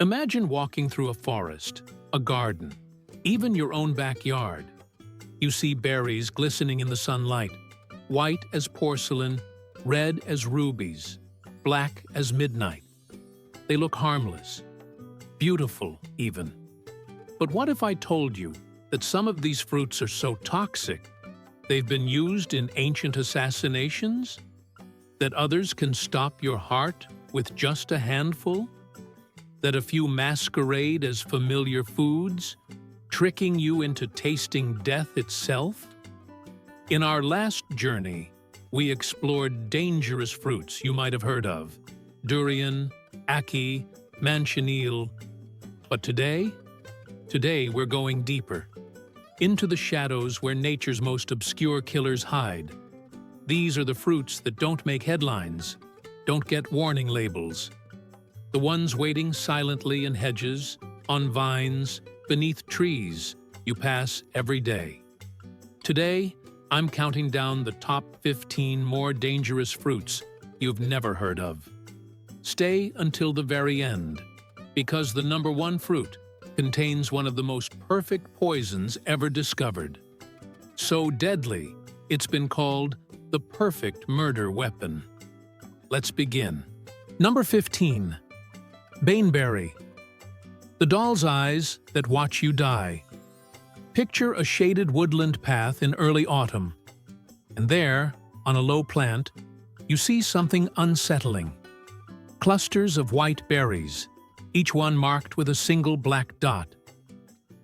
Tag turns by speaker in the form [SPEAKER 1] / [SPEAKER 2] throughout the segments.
[SPEAKER 1] Imagine walking through a forest, a garden, even your own backyard. You see berries glistening in the sunlight, white as porcelain, red as rubies, black as midnight. They look harmless, beautiful even. But what if I told you that some of these fruits are so toxic they've been used in ancient assassinations? That others can stop your heart with just a handful? That a few masquerade as familiar foods, tricking you into tasting death itself? In our last journey, we explored dangerous fruits you might have heard of: durian, ackee, manchineel. But today we're going deeper, into the shadows where nature's most obscure killers hide. These are the fruits that don't make headlines, don't get warning labels. The ones waiting silently in hedges, on vines, beneath trees you pass every day. Today, I'm counting down the top 15 more dangerous fruits you've never heard of. Stay until the very end, because the number one fruit contains one of the most perfect poisons ever discovered. So deadly, it's been called the perfect murder weapon. Let's begin. Number 15. Baneberry. The doll's eyes that watch you die. Picture a shaded woodland path in early autumn. And there, on a low plant, you see something unsettling. Clusters of white berries, each one marked with a single black dot.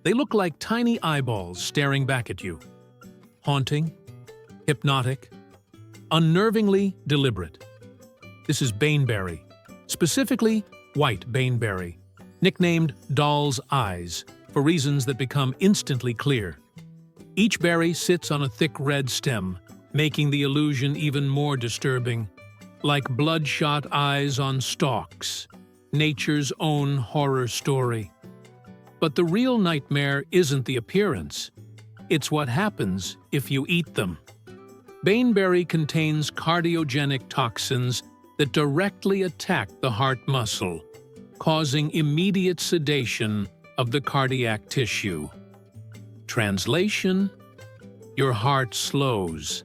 [SPEAKER 1] They look like tiny eyeballs staring back at you. Haunting, hypnotic, unnervingly deliberate. This is baneberry, specifically white baneberry, nicknamed doll's eyes for reasons that become instantly clear. Each berry sits on a thick red stem, making the illusion even more disturbing, like bloodshot eyes on stalks, nature's own horror story. But the real nightmare isn't the appearance, it's what happens if you eat them. Baneberry contains cardiogenic toxins that directly attack the heart muscle, causing immediate sedation of the cardiac tissue. Translation: your heart slows,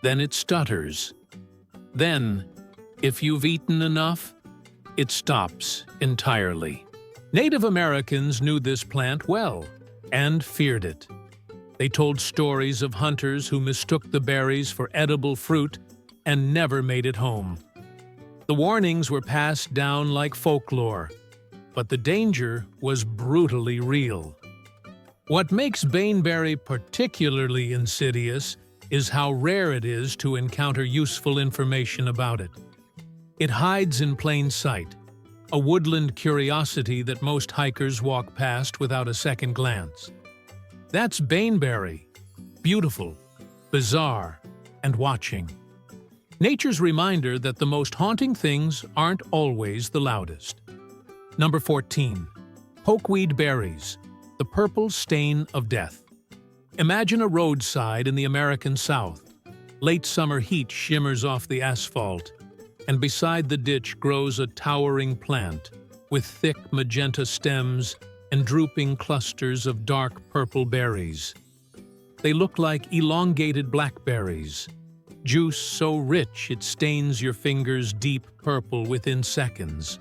[SPEAKER 1] then it stutters. Then, if you've eaten enough, it stops entirely. Native Americans knew this plant well and feared it. They told stories of hunters who mistook the berries for edible fruit and never made it home. The warnings were passed down like folklore, but the danger was brutally real. What makes baneberry particularly insidious is how rare it is to encounter useful information about it. It hides in plain sight, a woodland curiosity that most hikers walk past without a second glance. That's baneberry, beautiful, bizarre, and watching. Nature's reminder that the most haunting things aren't always the loudest. Number 14. Pokeweed berries, the purple stain of death. Imagine a roadside in the American South. Late summer heat shimmers off the asphalt, and beside the ditch grows a towering plant with thick magenta stems and drooping clusters of dark purple berries. They look like elongated blackberries, juice so rich it stains your fingers deep purple within seconds.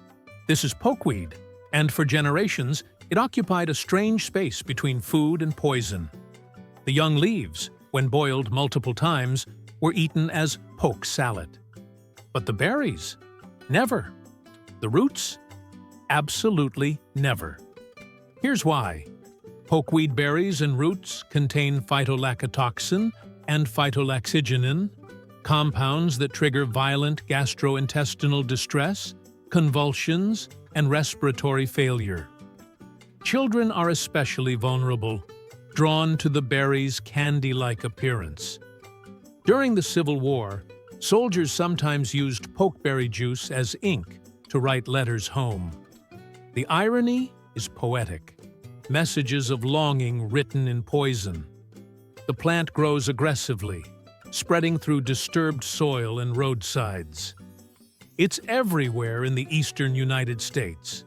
[SPEAKER 1] This is pokeweed, and for generations, it occupied a strange space between food and poison. The young leaves, when boiled multiple times, were eaten as poke salad. But the berries? Never. The roots? Absolutely never. Here's why. Pokeweed berries and roots contain phytolactotoxin and phytolaxygenin, compounds that trigger violent gastrointestinal distress, convulsions, and respiratory failure. Children are especially vulnerable, drawn to the berry's candy-like appearance. During the Civil War, soldiers sometimes used pokeberry juice as ink to write letters home. The irony is poetic. Messages of longing written in poison. The plant grows aggressively, spreading through disturbed soil and roadsides. It's everywhere in the eastern United States.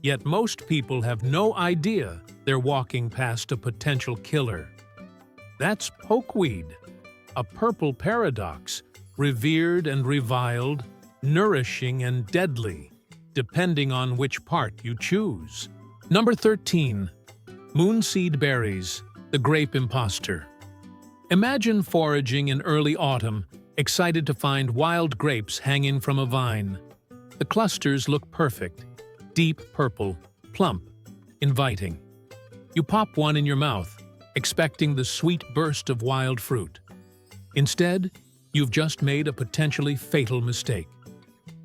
[SPEAKER 1] Yet most people have no idea they're walking past a potential killer. That's pokeweed, a purple paradox, revered and reviled, nourishing and deadly, depending on which part you choose. Number 13. Moonseed berries, the grape imposter. Imagine foraging in early autumn, excited to find wild grapes hanging from a vine. The clusters look perfect, deep purple, plump, inviting. You pop one in your mouth, expecting the sweet burst of wild fruit. Instead, you've just made a potentially fatal mistake.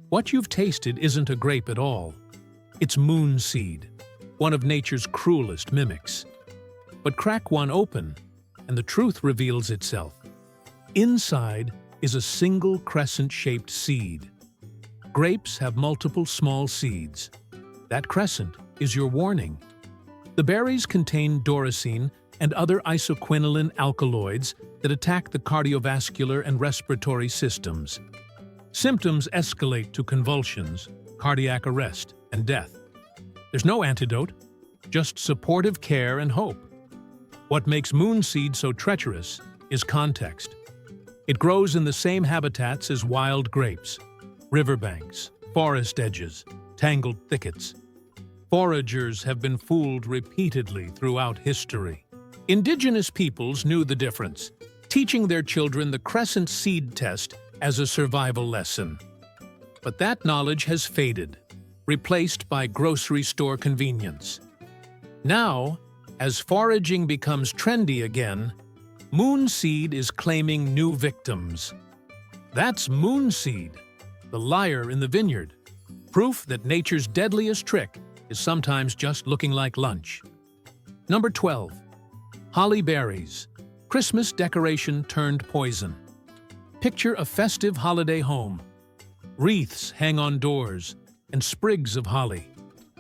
[SPEAKER 1] What you've tasted isn't a grape at all. It's moonseed, one of nature's cruelest mimics. But crack one open, and the truth reveals itself. Inside is a single crescent-shaped seed. Grapes have multiple small seeds. That crescent is your warning. The berries contain dorosine and other isoquinoline alkaloids that attack the cardiovascular and respiratory systems. Symptoms escalate to convulsions, cardiac arrest, and death. There's no antidote, just supportive care and hope. What makes moonseed so treacherous is context. It grows in the same habitats as wild grapes: riverbanks, forest edges, tangled thickets. Foragers have been fooled repeatedly throughout history. Indigenous peoples knew the difference, teaching their children the crescent seed test as a survival lesson. But that knowledge has faded, replaced by grocery store convenience. Now, as foraging becomes trendy again, moonseed is claiming new victims. That's moonseed, the liar in the vineyard, proof that nature's deadliest trick is sometimes just looking like lunch. Number 12. Holly berries, Christmas decoration turned poison. Picture a festive holiday home. Wreaths hang on doors, and sprigs of holly,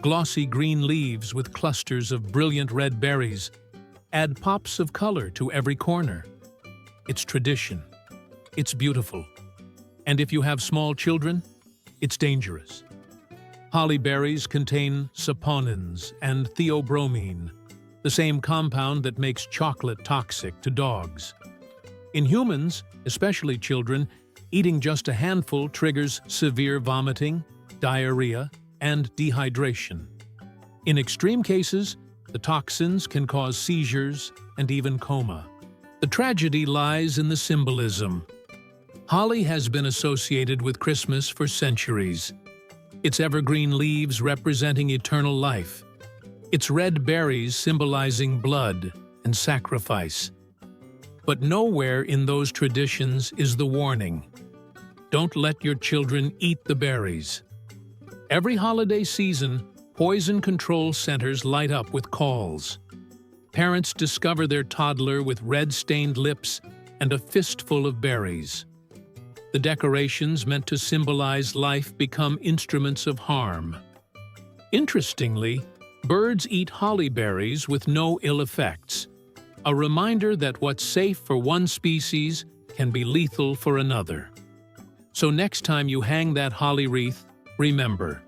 [SPEAKER 1] glossy green leaves with clusters of brilliant red berries, add pops of color to every corner. It's tradition. It's beautiful. And if you have small children, it's dangerous. Holly berries contain saponins and theobromine, the same compound that makes chocolate toxic to dogs. In humans, especially children, eating just a handful triggers severe vomiting, diarrhea, and dehydration. In extreme cases, the toxins can cause seizures and even coma. The tragedy lies in the symbolism. Holly has been associated with Christmas for centuries. Its evergreen leaves representing eternal life. Its red berries symbolizing blood and sacrifice. But nowhere in those traditions is the warning: don't let your children eat the berries. Every holiday season, poison control centers light up with calls. Parents discover their toddler with red-stained lips and a fistful of berries. The decorations meant to symbolize life become instruments of harm. Interestingly, birds eat holly berries with no ill effects, a reminder that what's safe for one species can be lethal for another. So next time you hang that holly wreath, remember,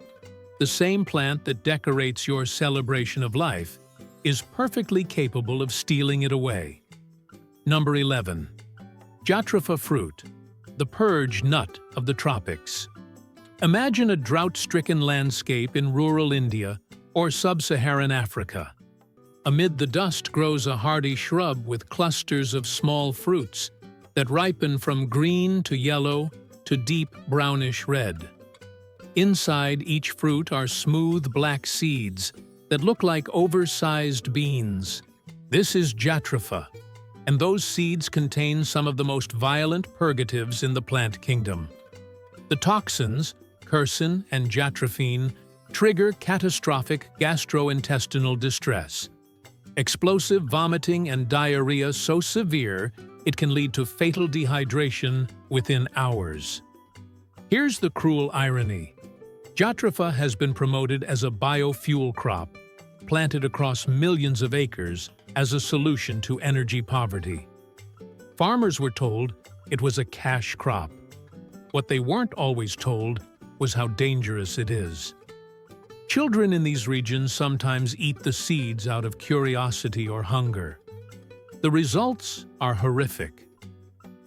[SPEAKER 1] the same plant that decorates your celebration of life is perfectly capable of stealing it away. Number 11. Jatropha fruit, the purge nut of the tropics. Imagine a drought-stricken landscape in rural India or sub-Saharan Africa. Amid the dust grows a hardy shrub with clusters of small fruits that ripen from green to yellow to deep brownish red. Inside each fruit are smooth black seeds that look like oversized beans. This is jatropha, and those seeds contain some of the most violent purgatives in the plant kingdom. The toxins, quercetin and jatrophine, trigger catastrophic gastrointestinal distress. Explosive vomiting and diarrhea so severe it can lead to fatal dehydration within hours. Here's the cruel irony. Jatropha has been promoted as a biofuel crop, planted across millions of acres as a solution to energy poverty. Farmers were told it was a cash crop. What they weren't always told was how dangerous it is. Children in these regions sometimes eat the seeds out of curiosity or hunger. The results are horrific.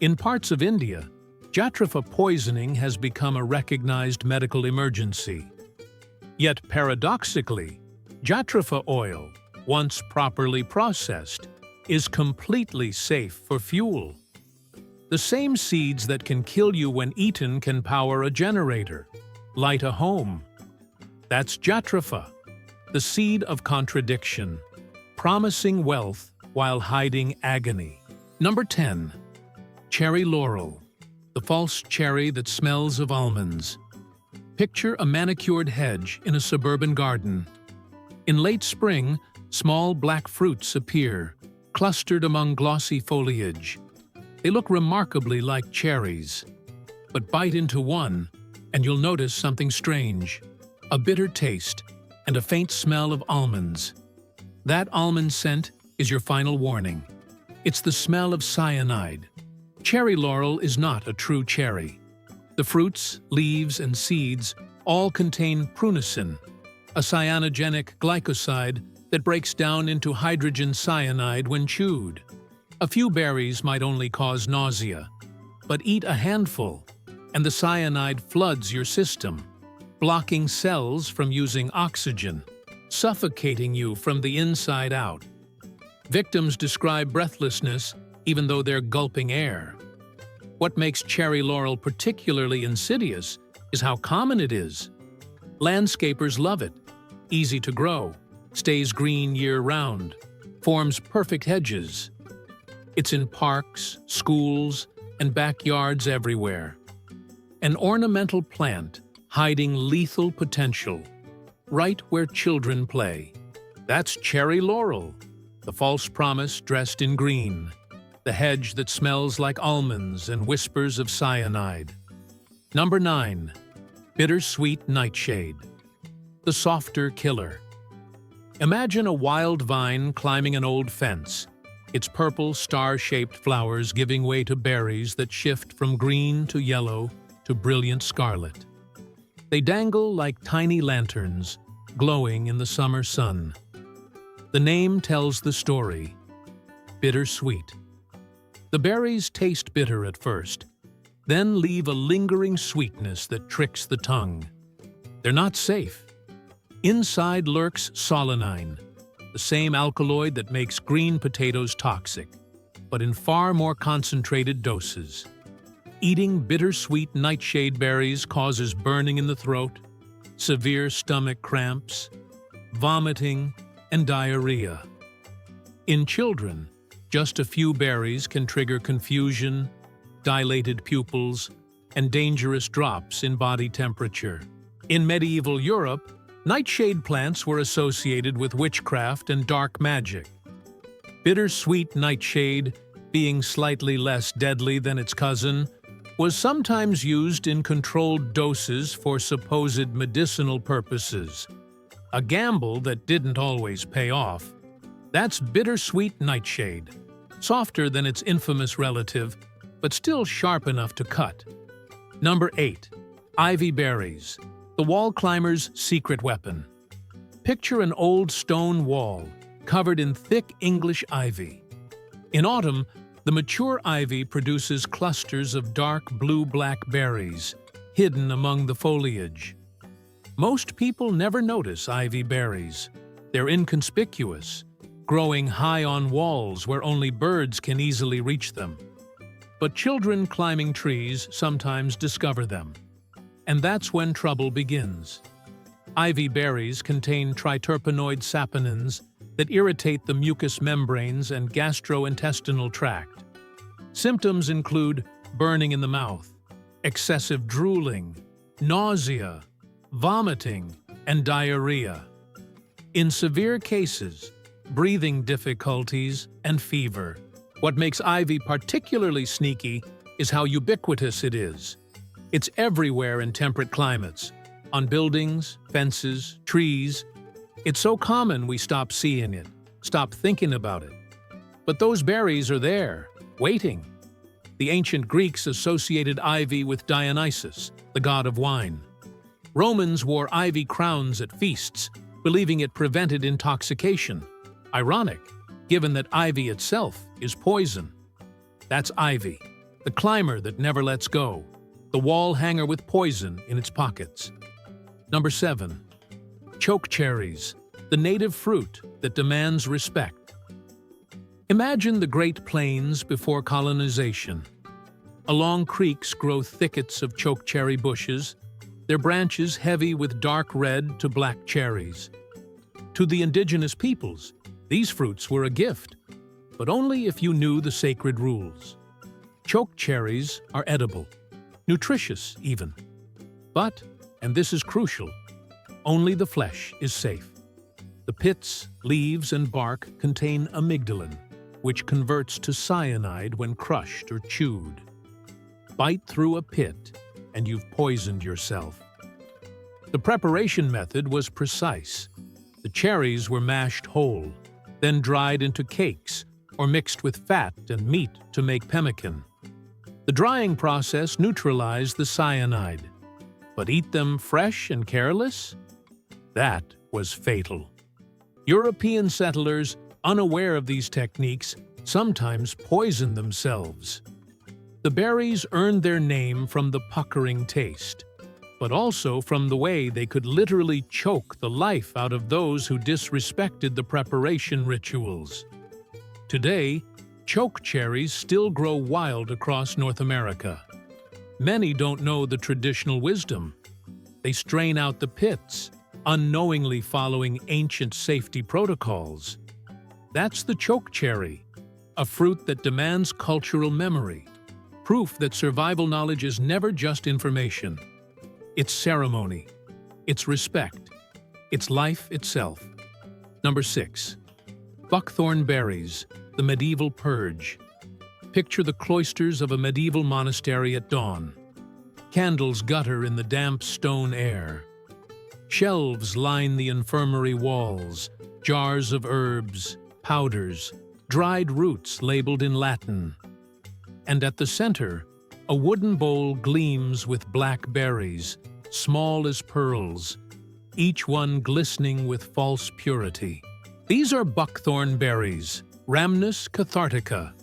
[SPEAKER 1] In parts of India, Jatropha poisoning has become a recognized medical emergency. Yet paradoxically, Jatropha oil, once properly processed, is completely safe for fuel. The same seeds that can kill you when eaten can power a generator, light a home. That's Jatropha, the seed of contradiction, promising wealth while hiding agony. Number 10. Cherry laurel, the false cherry that smells of almonds. Picture a manicured hedge in a suburban garden. In late spring, small black fruits appear, clustered among glossy foliage. They look remarkably like cherries. But bite into one, and you'll notice something strange. A bitter taste and a faint smell of almonds. That almond scent is your final warning. It's the smell of cyanide. Cherry laurel is not a true cherry. The fruits, leaves, and seeds all contain prunicin, a cyanogenic glycoside that breaks down into hydrogen cyanide when chewed. A few berries might only cause nausea, but eat a handful, and the cyanide floods your system, blocking cells from using oxygen, suffocating you from the inside out. Victims describe breathlessness even though they're gulping air. What makes cherry laurel particularly insidious is how common it is. Landscapers love it. Easy to grow, stays green year-round, forms perfect hedges. It's in parks, schools, and backyards everywhere. An ornamental plant hiding lethal potential, right where children play. That's cherry laurel, the false promise dressed in green, the hedge that smells like almonds and whispers of cyanide. Number 9. Bittersweet nightshade, the softer killer. Imagine a wild vine climbing an old fence, its purple star-shaped flowers giving way to berries that shift from green to yellow to brilliant scarlet. They dangle like tiny lanterns, glowing in the summer sun. The name tells the story. Bittersweet. The berries taste bitter at first, then leave a lingering sweetness that tricks the tongue. They're not safe. Inside lurks solanine, the same alkaloid that makes green potatoes toxic, but in far more concentrated doses. Eating bittersweet nightshade berries causes burning in the throat, severe stomach cramps, vomiting, and diarrhea. In children, just a few berries can trigger confusion, dilated pupils, and dangerous drops in body temperature. In medieval Europe, nightshade plants were associated with witchcraft and dark magic. Bittersweet nightshade, being slightly less deadly than its cousin, was sometimes used in controlled doses for supposed medicinal purposes. A gamble that didn't always pay off. That's bittersweet nightshade, softer than its infamous relative, but still sharp enough to cut. Number 8. Ivy berries, the wall climber's secret weapon. Picture an old stone wall covered in thick English ivy. In autumn, the mature ivy produces clusters of dark blue-black berries, hidden among the foliage. Most people never notice ivy berries. They're inconspicuous, growing high on walls where only birds can easily reach them. But children climbing trees sometimes discover them. And that's when trouble begins. Ivy berries contain triterpenoid saponins that irritate the mucous membranes and gastrointestinal tract. Symptoms include burning in the mouth, excessive drooling, nausea, vomiting, and diarrhea. In severe cases, breathing difficulties and fever. What makes ivy particularly sneaky is how ubiquitous it is. It's everywhere in temperate climates, on buildings, fences, trees. It's so common we stop seeing it, stop thinking about it. But those berries are there, waiting. The ancient Greeks associated ivy with Dionysus, the god of wine. Romans wore ivy crowns at feasts, believing it prevented intoxication. Ironic, given that ivy itself is poison. That's ivy, the climber that never lets go, the wall hanger with poison in its pockets. Number 7. Choke cherries, the native fruit that demands respect. Imagine the Great Plains before colonization. Along creeks grow thickets of chokecherry bushes, their branches heavy with dark red to black cherries. To the indigenous peoples, these fruits were a gift, but only if you knew the sacred rules. Chokecherries are edible, nutritious even. But, and this is crucial, only the flesh is safe. The pits, leaves, and bark contain amygdalin, which converts to cyanide when crushed or chewed. Bite through a pit, and you've poisoned yourself. The preparation method was precise. The cherries were mashed whole, then dried into cakes or mixed with fat and meat to make pemmican. The drying process neutralized the cyanide. But eat them fresh and careless? That was fatal. European settlers, unaware of these techniques, sometimes poisoned themselves. The berries earned their name from the puckering taste, but also from the way they could literally choke the life out of those who disrespected the preparation rituals. Today, choke cherries still grow wild across North America. Many don't know the traditional wisdom. They strain out the pits, unknowingly following ancient safety protocols. That's the choke cherry, a fruit that demands cultural memory, proof that survival knowledge is never just information. It's ceremony, it's respect, it's life itself. Number 6. Buckthorn berries, the medieval purge. Picture the cloisters of a medieval monastery at dawn. Candles gutter in the damp stone air. Shelves line the infirmary walls, jars of herbs, powders, dried roots labeled in Latin. And at the center, a wooden bowl gleams with black berries, small as pearls, each one glistening with false purity. These are buckthorn berries, Rhamnus cathartica,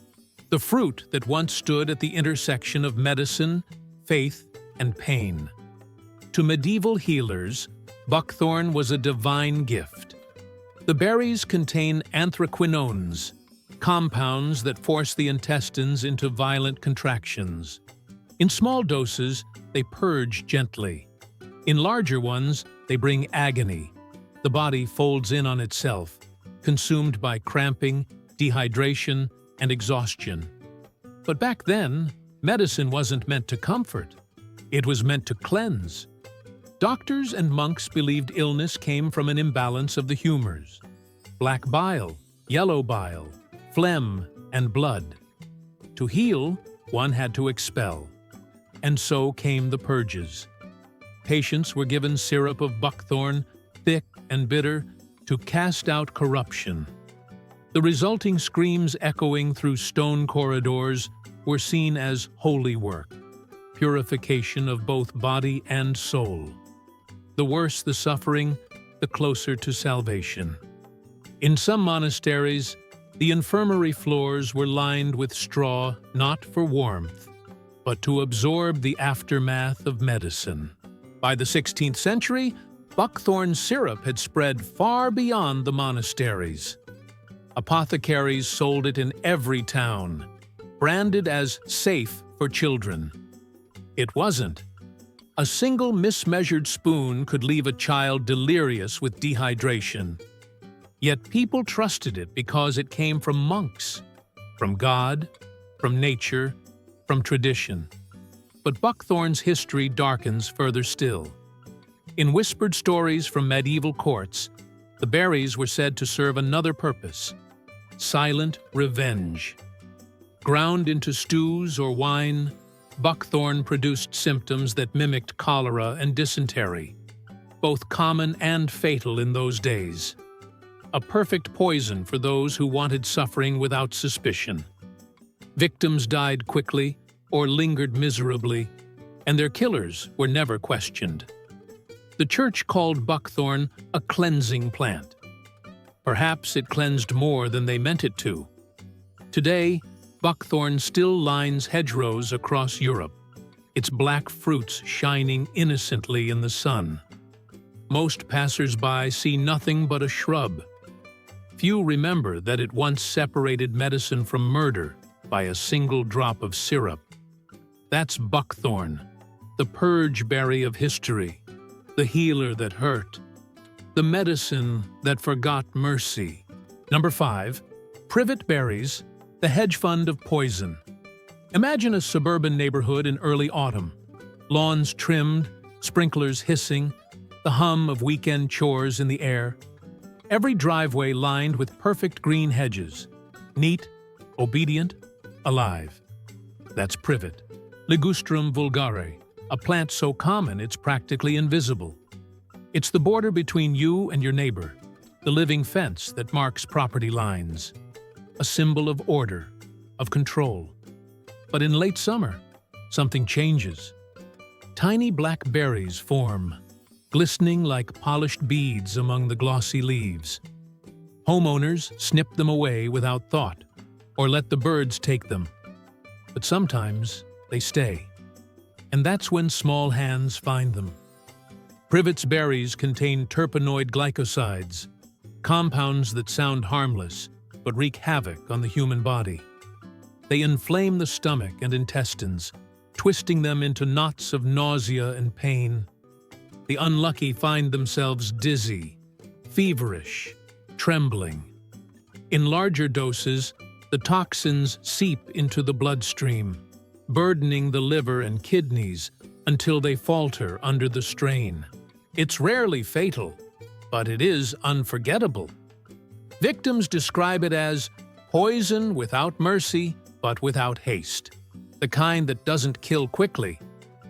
[SPEAKER 1] the fruit that once stood at the intersection of medicine, faith, and pain. To medieval healers, buckthorn was a divine gift. The berries contain anthraquinones, compounds that force the intestines into violent contractions. In small doses, they purge gently. In larger ones, they bring agony. The body folds in on itself, consumed by cramping, dehydration, and exhaustion. But back then, medicine wasn't meant to comfort. It was meant to cleanse. Doctors and monks believed illness came from an imbalance of the humors: black bile, yellow bile, phlegm, and blood. To heal, one had to expel. And so came the purges. Patients were given syrup of buckthorn, thick and bitter, to cast out corruption. The resulting screams echoing through stone corridors were seen as holy work, purification of both body and soul. The worse the suffering, the closer to salvation. In some monasteries, the infirmary floors were lined with straw not for warmth, but to absorb the aftermath of medicine. By the 16th century, buckthorn syrup had spread far beyond the monasteries. Apothecaries sold it in every town, branded as safe for children. It wasn't. A single mismeasured spoon could leave a child delirious with dehydration. Yet people trusted it because it came from monks, from God, from nature, from tradition. But buckthorn's history darkens further still. In whispered stories from medieval courts, the berries were said to serve another purpose: silent revenge. Ground into stews or wine, buckthorn produced symptoms that mimicked cholera and dysentery, both common and fatal in those days. A perfect poison for those who wanted suffering without suspicion. Victims died quickly or lingered miserably, and their killers were never questioned. The church called buckthorn a cleansing plant. Perhaps it cleansed more than they meant it to. Today, buckthorn still lines hedgerows across Europe, its black fruits shining innocently in the sun. Most passers-by see nothing but a shrub. Few remember that it once separated medicine from murder by a single drop of syrup. That's buckthorn, the purge berry of history, the healer that hurt, the medicine that forgot mercy. Number 5. Privet berries, the hedge fund of poison. Imagine a suburban neighborhood in early autumn. Lawns trimmed, sprinklers hissing, the hum of weekend chores in the air. Every driveway lined with perfect green hedges. Neat, obedient, alive. That's privet. Ligustrum vulgare, a plant so common it's practically invisible. It's the border between you and your neighbor, the living fence that marks property lines. A symbol of order, of control. But in late summer, something changes. Tiny black berries form, glistening like polished beads among the glossy leaves. Homeowners snip them away without thought, or let the birds take them. But sometimes they stay. And that's when small hands find them. Privet's berries contain terpenoid glycosides, compounds that sound harmless but wreak havoc on the human body. They inflame the stomach and intestines, twisting them into knots of nausea and pain. The unlucky find themselves dizzy, feverish, trembling. In larger doses, the toxins seep into the bloodstream, burdening the liver and kidneys until they falter under the strain. It's rarely fatal, but it is unforgettable. Victims describe it as poison without mercy, but without haste. The kind that doesn't kill quickly,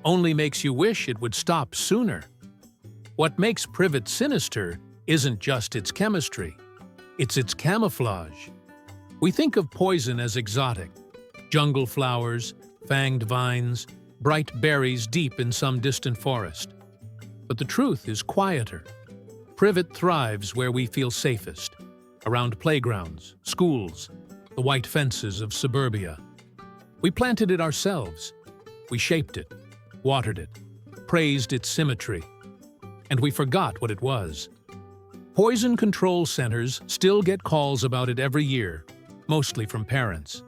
[SPEAKER 1] only makes you wish it would stop sooner. What makes privet sinister isn't just its chemistry, it's its camouflage. We think of poison as exotic, jungle flowers, fanged vines, bright berries deep in some distant forest. But the truth is quieter. Privet thrives where we feel safest, around playgrounds, schools, the white fences of suburbia. We planted it ourselves. We shaped it, watered it, praised its symmetry, and we forgot what it was. Poison control centers still get calls about it every year, mostly from parents.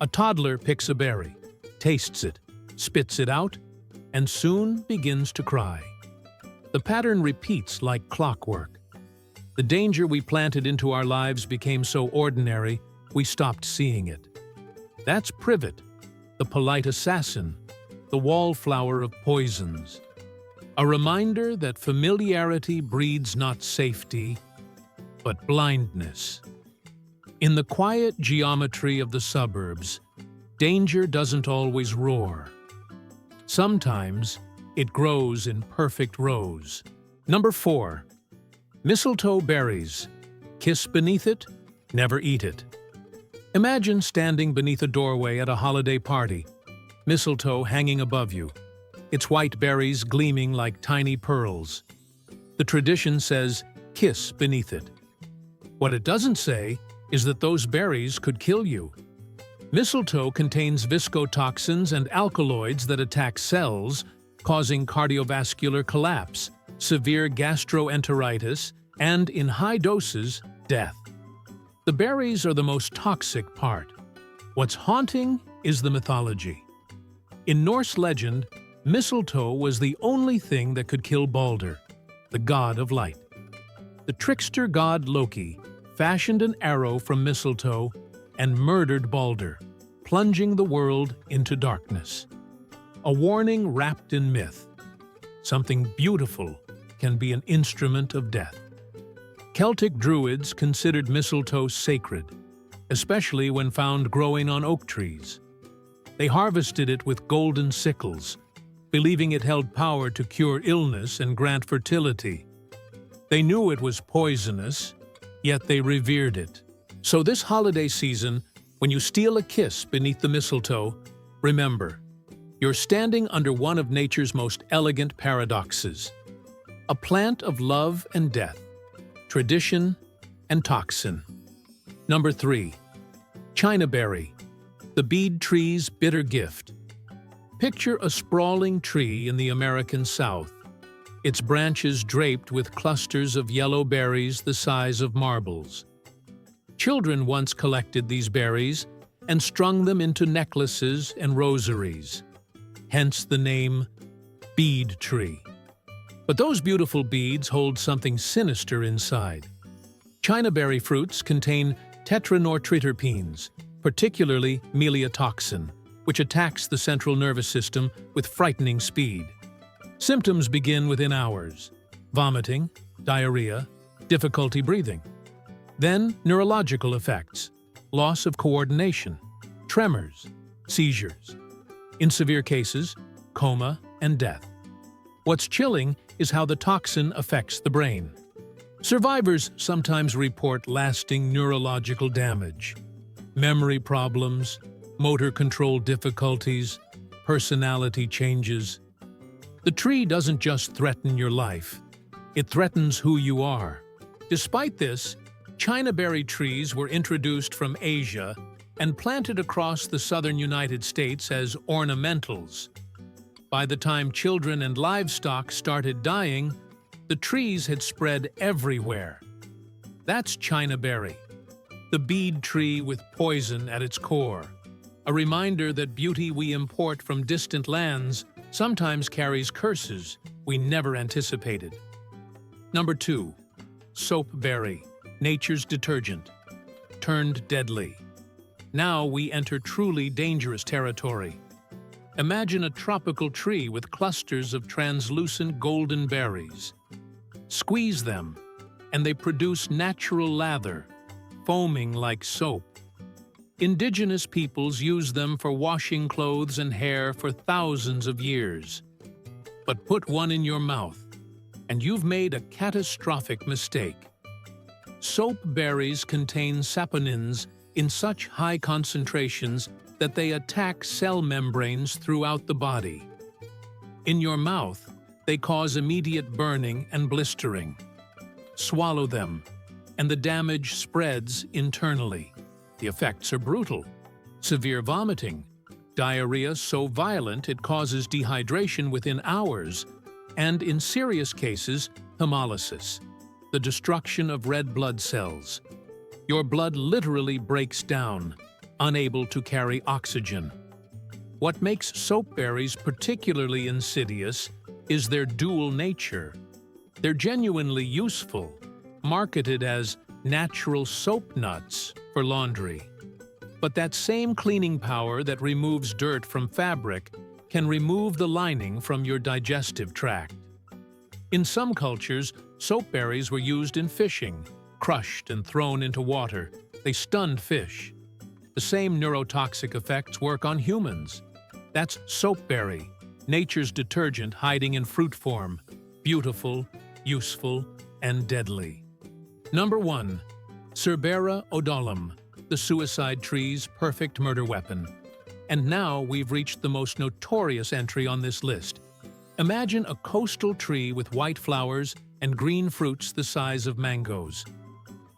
[SPEAKER 1] A toddler picks a berry, tastes it, spits it out, and soon begins to cry. The pattern repeats like clockwork. The danger we planted into our lives became so ordinary, we stopped seeing it. That's privet, the polite assassin, the wallflower of poisons. A reminder that familiarity breeds not safety, but blindness. In the quiet geometry of the suburbs, danger doesn't always roar. Sometimes it grows in perfect rows. Number 4. Mistletoe berries. Kiss beneath it, never eat it. Imagine standing beneath a doorway at a holiday party, mistletoe hanging above you, its white berries gleaming like tiny pearls. The tradition says, kiss beneath it. What it doesn't say is that those berries could kill you. Mistletoe contains viscotoxins and alkaloids that attack cells, causing cardiovascular collapse, severe gastroenteritis, and, in high doses, death. The berries are the most toxic part. What's haunting is the mythology. In Norse legend, mistletoe was the only thing that could kill Balder, the god of light. The trickster god Loki fashioned an arrow from mistletoe and murdered Balder, plunging the world into darkness. A warning wrapped in myth. Something beautiful can be an instrument of death. Celtic druids considered mistletoe sacred, especially when found growing on oak trees. They harvested it with golden sickles, believing it held power to cure illness and grant fertility. They knew it was poisonous, yet they revered it. So this holiday season, when you steal a kiss beneath the mistletoe, remember, you're standing under one of nature's most elegant paradoxes. a plant of love and death, tradition and toxin. Number 3. Chinaberry, the bead tree's bitter gift. Picture a sprawling tree in the American South, its branches draped with clusters of yellow berries the size of marbles. Children once collected these berries and strung them into necklaces and rosaries, hence the name bead tree. But those beautiful beads hold something sinister inside. Chinaberry fruits contain tetranortriterpenes, particularly meliotoxin, which attacks the central nervous system with frightening speed. Symptoms begin within hours: vomiting, diarrhea, difficulty breathing. Then neurological effects: loss of coordination, tremors, seizures. In severe cases, coma and death. What's chilling is how the toxin affects the brain. Survivors sometimes report lasting neurological damage, memory problems, motor control difficulties, personality changes. The tree doesn't just threaten your life, it threatens who you are. Despite this, Chinaberry trees were introduced from Asia and planted across the southern United States as ornamentals. By the time children and livestock started dying, the trees had spread everywhere. That's Chinaberry, the bead tree with poison at its core, a reminder that beauty we import from distant lands sometimes carries curses we never anticipated. Number 2. Soapberry, nature's detergent, turned deadly. Now we enter truly dangerous territory. Imagine a tropical tree with clusters of translucent golden berries. Squeeze them, and they produce natural lather, foaming like soap. Indigenous peoples use them for washing clothes and hair for thousands of years. But put one in your mouth, and you've made a catastrophic mistake. Soap berries contain saponins in such high concentrations that they attack cell membranes throughout the body. In your mouth, they cause immediate burning and blistering. Swallow them, and the damage spreads internally. The effects are brutal: severe vomiting, diarrhea so violent it causes dehydration within hours, and in serious cases, hemolysis, the destruction of red blood cells. Your blood literally breaks down, unable to carry oxygen. What makes soapberries particularly insidious is their dual nature. They're genuinely useful, marketed as natural soap nuts for laundry. But that same cleaning power that removes dirt from fabric can remove the lining from your digestive tract. In some cultures, soapberries were used in fishing, crushed and thrown into water. They stunned fish. The same neurotoxic effects work on humans. That's soapberry, nature's detergent hiding in fruit form, beautiful, useful, and deadly. Number 1. Cerbera odolum, the suicide tree's perfect murder weapon. And now we've reached the most notorious entry on this list. Imagine a coastal tree with white flowers and green fruits the size of mangoes.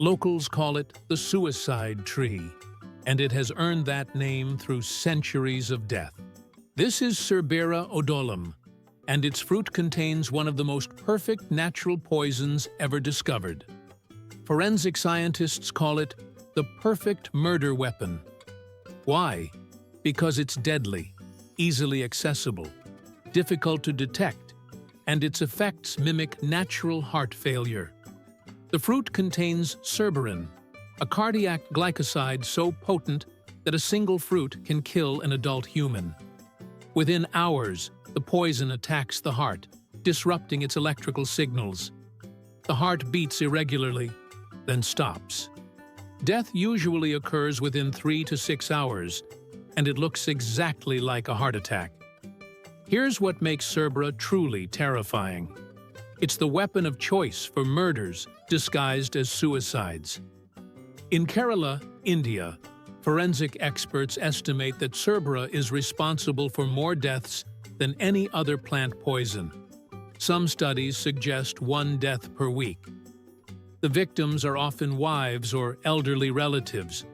[SPEAKER 1] Locals call it the suicide tree, and it has earned that name through centuries of death. This is Cerbera odolum, and its fruit contains one of the most perfect natural poisons ever discovered. Forensic scientists call it the perfect murder weapon. Why? Because it's deadly, easily accessible, difficult to detect, and its effects mimic natural heart failure. The fruit contains cerberin, a cardiac glycoside so potent that a single fruit can kill an adult human. Within hours, the poison attacks the heart, disrupting its electrical signals. The heart beats irregularly, then stops. Death usually occurs within 3 to 6 hours, and it looks exactly like a heart attack. Here's what makes Cerbera truly terrifying. It's the weapon of choice for murders disguised as suicides. In Kerala, India, forensic experts estimate that Cerbera is responsible for more deaths than any other plant poison. Some studies suggest one death per week. The victims are often wives or elderly relatives,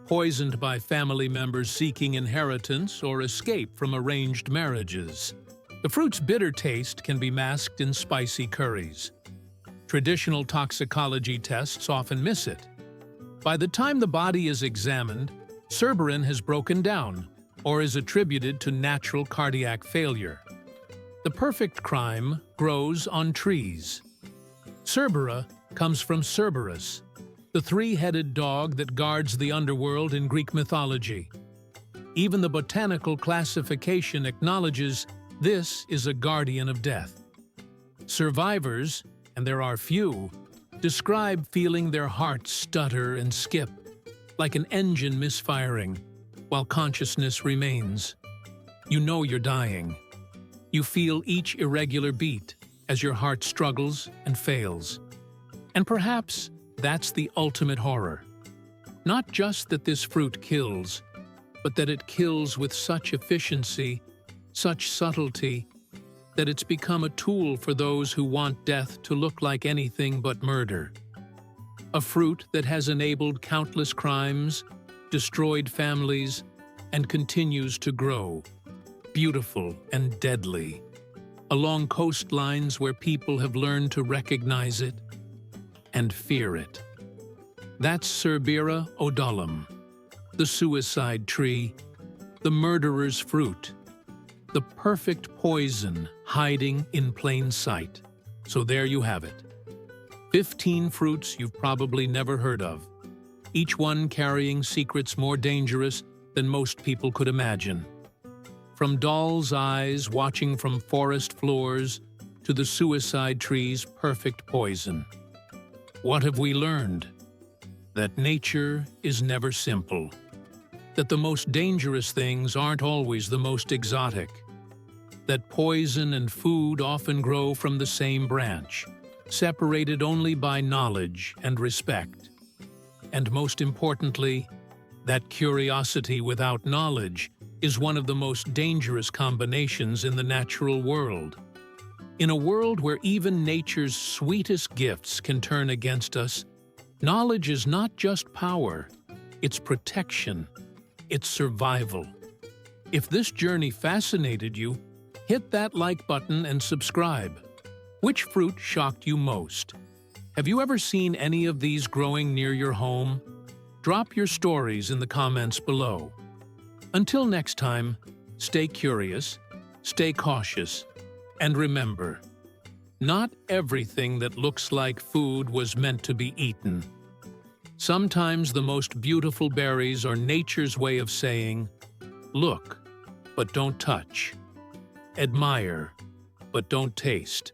[SPEAKER 1] poisoned by family members seeking inheritance or escape from arranged marriages. The fruit's bitter taste can be masked in spicy curries. Traditional toxicology tests often miss it. By the time the body is examined, Cerberin has broken down or is attributed to natural cardiac failure. The perfect crime grows on trees. Cerbera comes from Cerberus, the three-headed dog that guards the underworld in Greek mythology. Even the botanical classification acknowledges this is a guardian of death. Survivors, and there are few, describe feeling their hearts stutter and skip, like an engine misfiring, while consciousness remains. You know you're dying. You feel each irregular beat as your heart struggles and fails. And perhaps that's the ultimate horror. Not just that this fruit kills, but that it kills with such efficiency, such subtlety, that it's become a tool for those who want death to look like anything but murder. A fruit that has enabled countless crimes, destroyed families, and continues to grow, beautiful and deadly, along coastlines where people have learned to recognize it and fear it. That's Cerbera odolum, the suicide tree, the murderer's fruit, the perfect poison hiding in plain sight. So there you have it. 15 fruits you've probably never heard of, each one carrying secrets more dangerous than most people could imagine. From doll's eyes watching from forest floors to the suicide tree's perfect poison. What have we learned? That nature is never simple. That the most dangerous things aren't always the most exotic. That poison and food often grow from the same branch, separated only by knowledge and respect. And most importantly, that curiosity without knowledge is one of the most dangerous combinations in the natural world. In a world where even nature's sweetest gifts can turn against us, knowledge is not just power, it's protection, it's survival. If this journey fascinated you, hit that like button and subscribe. Which fruit shocked you most? Have you ever seen any of these growing near your home? Drop your stories in the comments below. Until next time, stay curious, stay cautious, and remember, not everything that looks like food was meant to be eaten. Sometimes the most beautiful berries are nature's way of saying, look, but don't touch. Admire, but don't taste.